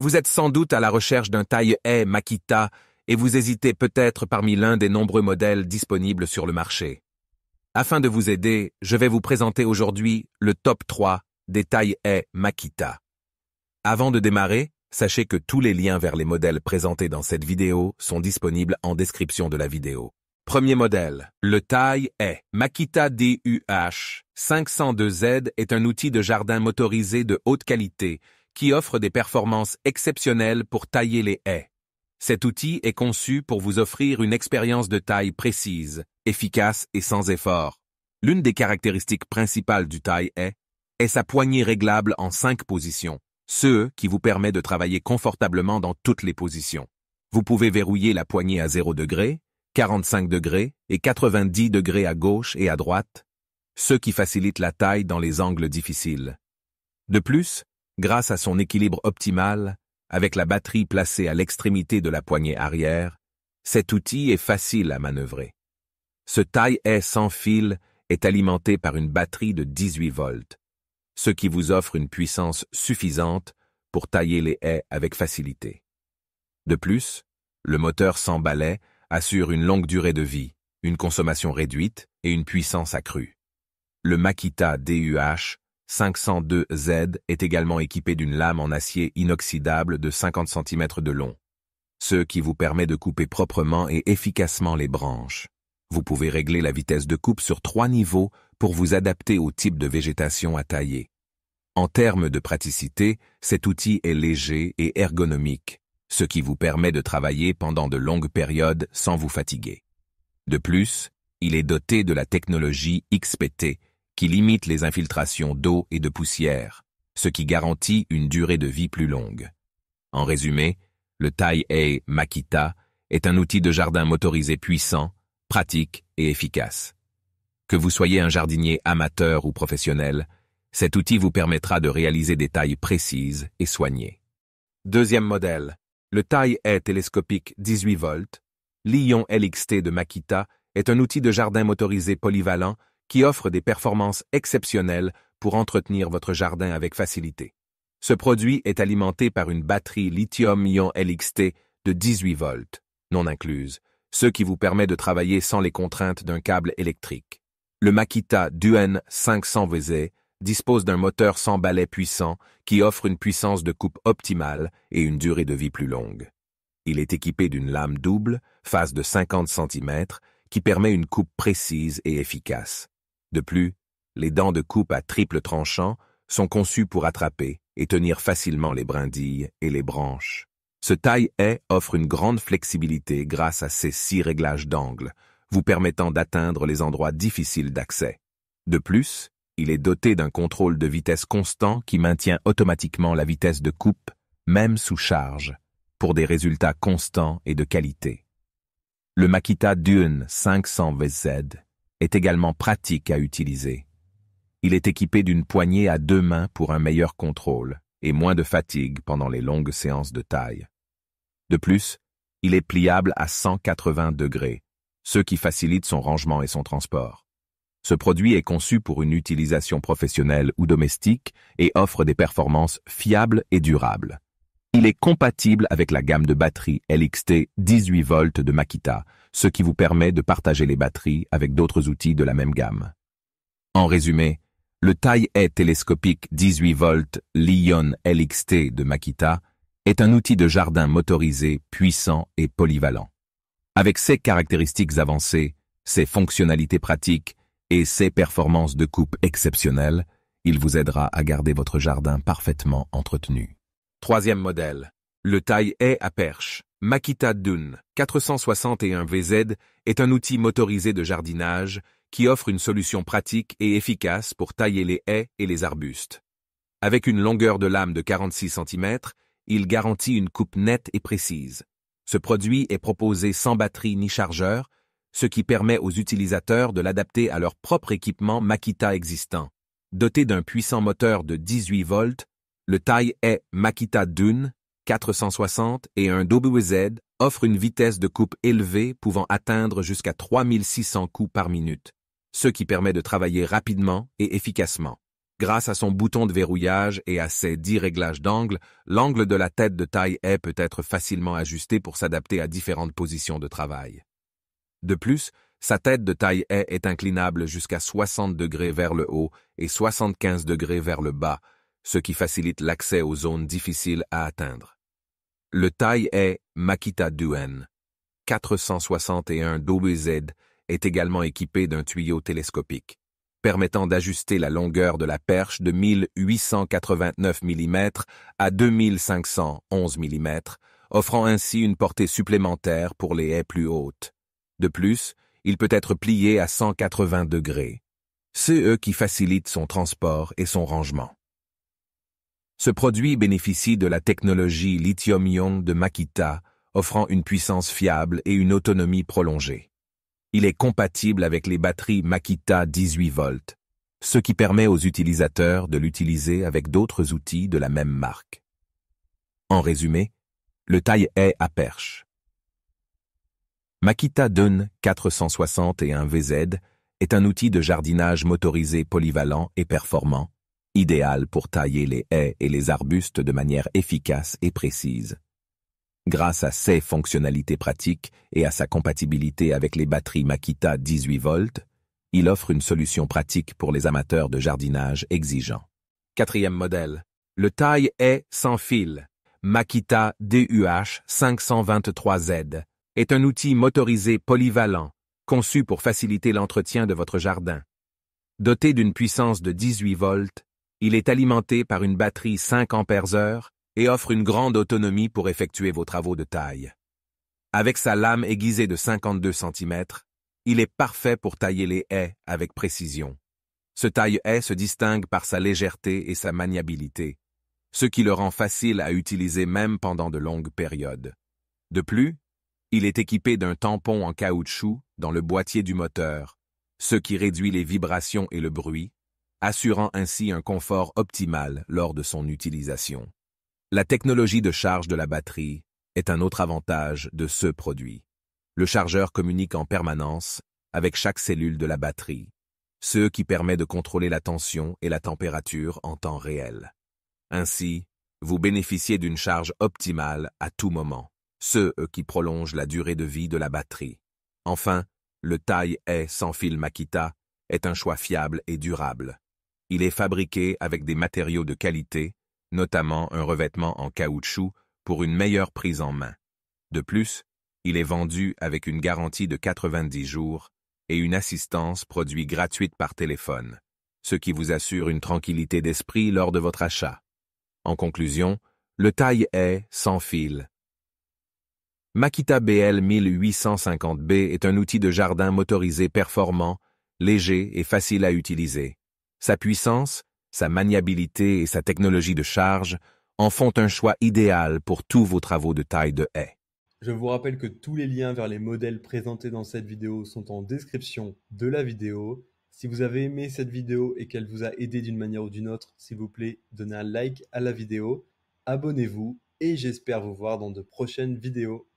Vous êtes sans doute à la recherche d'un taille-haie Makita et vous hésitez peut-être parmi l'un des nombreux modèles disponibles sur le marché. Afin de vous aider, je vais vous présenter aujourd'hui le top 3 des taille-haie Makita. Avant de démarrer, sachez que tous les liens vers les modèles présentés dans cette vidéo sont disponibles en description de la vidéo. Premier modèle, le taille-haie Makita DUH502Z est un outil de jardin motorisé de haute qualité qui offre des performances exceptionnelles pour tailler les haies. Cet outil est conçu pour vous offrir une expérience de taille précise, efficace et sans effort. L'une des caractéristiques principales du taille-haie est sa poignée réglable en 5 positions, ce qui vous permet de travailler confortablement dans toutes les positions. Vous pouvez verrouiller la poignée à 0 degré, 45 degrés et 90 degrés à gauche et à droite, ce qui facilite la taille dans les angles difficiles. De plus, grâce à son équilibre optimal, avec la batterie placée à l'extrémité de la poignée arrière, cet outil est facile à manœuvrer. Ce taille-haie sans fil est alimenté par une batterie de 18 volts, ce qui vous offre une puissance suffisante pour tailler les haies avec facilité. De plus, le moteur sans balai assure une longue durée de vie, une consommation réduite et une puissance accrue. Le Makita DUH502Z est également équipé d'une lame en acier inoxydable de 50 cm de long, ce qui vous permet de couper proprement et efficacement les branches. Vous pouvez régler la vitesse de coupe sur 3 niveaux pour vous adapter au type de végétation à tailler. En termes de praticité, cet outil est léger et ergonomique, ce qui vous permet de travailler pendant de longues périodes sans vous fatiguer. De plus, il est doté de la technologie XPT qui limite les infiltrations d'eau et de poussière, ce qui garantit une durée de vie plus longue. En résumé, le taille-haie Makita est un outil de jardin motorisé puissant, pratique et efficace. Que vous soyez un jardinier amateur ou professionnel, cet outil vous permettra de réaliser des tailles précises et soignées. Deuxième modèle, le taille-haie télescopique 18 volts, l'Ion LXT de Makita est un outil de jardin motorisé polyvalent qui offre des performances exceptionnelles pour entretenir votre jardin avec facilité. Ce produit est alimenté par une batterie lithium-ion LXT de 18 volts, non incluse, ce qui vous permet de travailler sans les contraintes d'un câble électrique. Le Makita DUN500VZ dispose d'un moteur sans balai puissant qui offre une puissance de coupe optimale et une durée de vie plus longue. Il est équipé d'une lame double, face de 50 cm, qui permet une coupe précise et efficace. De plus, les dents de coupe à triple tranchant sont conçues pour attraper et tenir facilement les brindilles et les branches. Ce taille-haie offre une grande flexibilité grâce à ses 6 réglages d'angle, vous permettant d'atteindre les endroits difficiles d'accès. De plus, il est doté d'un contrôle de vitesse constant qui maintient automatiquement la vitesse de coupe, même sous charge, pour des résultats constants et de qualité. Le Makita DUN500VZ est également pratique à utiliser. Il est équipé d'une poignée à 2 mains pour un meilleur contrôle et moins de fatigue pendant les longues séances de taille. De plus, il est pliable à 180 degrés, ce qui facilite son rangement et son transport. Ce produit est conçu pour une utilisation professionnelle ou domestique et offre des performances fiables et durables. Il est compatible avec la gamme de batteries LXT 18 volts de Makita, ce qui vous permet de partager les batteries avec d'autres outils de la même gamme. En résumé, le taille-haie télescopique 18 volts l'Ion LXT de Makita est un outil de jardin motorisé puissant et polyvalent. Avec ses caractéristiques avancées, ses fonctionnalités pratiques et ses performances de coupe exceptionnelles, il vous aidera à garder votre jardin parfaitement entretenu. Troisième modèle, le taille-haie à perche. Makita DUN461VZ est un outil motorisé de jardinage qui offre une solution pratique et efficace pour tailler les haies et les arbustes. Avec une longueur de lame de 46 cm, il garantit une coupe nette et précise. Ce produit est proposé sans batterie ni chargeur, ce qui permet aux utilisateurs de l'adapter à leur propre équipement Makita existant. Doté d'un puissant moteur de 18 volts, le taille-haie Makita DUN460 et un WZ offrent une vitesse de coupe élevée pouvant atteindre jusqu'à 3600 coups par minute, ce qui permet de travailler rapidement et efficacement. Grâce à son bouton de verrouillage et à ses 10 réglages d'angle, l'angle de la tête de taille haie peut être facilement ajusté pour s'adapter à différentes positions de travail. De plus, sa tête de taille haie est inclinable jusqu'à 60 degrés vers le haut et 75 degrés vers le bas, ce qui facilite l'accès aux zones difficiles à atteindre. Le taille haie Makita Duen 461 WZ est également équipé d'un tuyau télescopique, permettant d'ajuster la longueur de la perche de 1889 mm à 2511 mm, offrant ainsi une portée supplémentaire pour les haies plus hautes. De plus, il peut être plié à 180 degrés, ce qui facilite son transport et son rangement. Ce produit bénéficie de la technologie lithium-ion de Makita, offrant une puissance fiable et une autonomie prolongée. Il est compatible avec les batteries Makita 18 volts, ce qui permet aux utilisateurs de l'utiliser avec d'autres outils de la même marque. En résumé, le taille haie à perche. Makita Dun 461 VZ est un outil de jardinage motorisé polyvalent et performant, idéal pour tailler les haies et les arbustes de manière efficace et précise. Grâce à ses fonctionnalités pratiques et à sa compatibilité avec les batteries Makita 18 volts, il offre une solution pratique pour les amateurs de jardinage exigeants. Quatrième modèle, le taille haie sans fil, Makita DUH 523Z, est un outil motorisé polyvalent, conçu pour faciliter l'entretien de votre jardin. Doté d'une puissance de 18 volts, il est alimenté par une batterie 5 ampères-heure et offre une grande autonomie pour effectuer vos travaux de taille. Avec sa lame aiguisée de 52 cm, il est parfait pour tailler les haies avec précision. Ce taille-haie se distingue par sa légèreté et sa maniabilité, ce qui le rend facile à utiliser même pendant de longues périodes. De plus, il est équipé d'un tampon en caoutchouc dans le boîtier du moteur, ce qui réduit les vibrations et le bruit, assurant ainsi un confort optimal lors de son utilisation. La technologie de charge de la batterie est un autre avantage de ce produit. Le chargeur communique en permanence avec chaque cellule de la batterie, ce qui permet de contrôler la tension et la température en temps réel. Ainsi, vous bénéficiez d'une charge optimale à tout moment, ce qui prolonge la durée de vie de la batterie. Enfin, le taille haie sans fil Makita est un choix fiable et durable. Il est fabriqué avec des matériaux de qualité, notamment un revêtement en caoutchouc pour une meilleure prise en main. De plus, il est vendu avec une garantie de 90 jours et une assistance produit gratuite par téléphone, ce qui vous assure une tranquillité d'esprit lors de votre achat. En conclusion, le taille haie sans fil. Makita BL 1850B est un outil de jardin motorisé performant, léger et facile à utiliser. Sa puissance, sa maniabilité et sa technologie de charge en font un choix idéal pour tous vos travaux de taille de haie. Je vous rappelle que tous les liens vers les modèles présentés dans cette vidéo sont en description de la vidéo. Si vous avez aimé cette vidéo et qu'elle vous a aidé d'une manière ou d'une autre, s'il vous plaît, donnez un like à la vidéo, abonnez-vous et j'espère vous voir dans de prochaines vidéos.